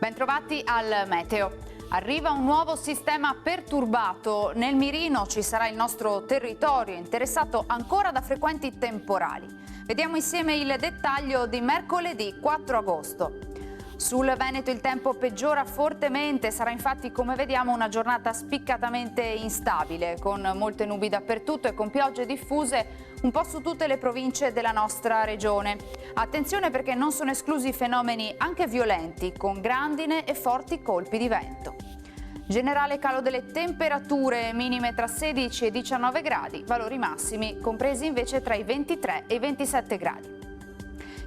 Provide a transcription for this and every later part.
Bentrovati al Meteo. Arriva un nuovo sistema perturbato. Nel mirino ci sarà il nostro territorio interessato ancora da frequenti temporali. Vediamo insieme il dettaglio di mercoledì 4 agosto. Sul Veneto il tempo peggiora fortemente, sarà infatti come vediamo una spiccatamente instabile, con molte nubi dappertutto e con piogge diffuse un po' su tutte le province della nostra regione. Attenzione perché non sono esclusi fenomeni anche violenti, con grandine e forti colpi di vento. Generale calo delle temperature, minime tra 16 e 19 gradi, valori massimi compresi invece tra i 23 e i 27 gradi.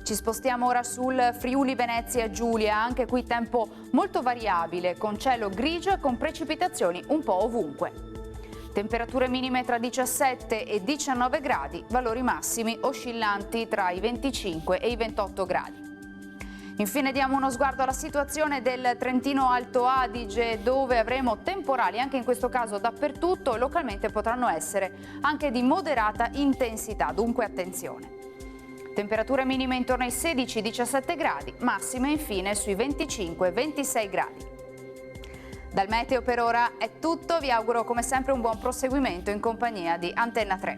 Ci spostiamo ora sul Friuli Venezia Giulia, anche qui tempo molto variabile, con cielo grigio e con precipitazioni un po' ovunque. Temperature minime tra 17 e 19 gradi, valori massimi oscillanti tra i 25 e i 28 gradi. Infine diamo uno sguardo alla situazione del Trentino Alto Adige, dove avremo temporali anche in questo caso dappertutto e localmente potranno essere anche di moderata intensità, dunque attenzione. Temperature minime intorno ai 16-17 gradi, massime infine sui 25-26 gradi. Dal meteo per ora è tutto, vi auguro come sempre un buon proseguimento in compagnia di Antenna 3.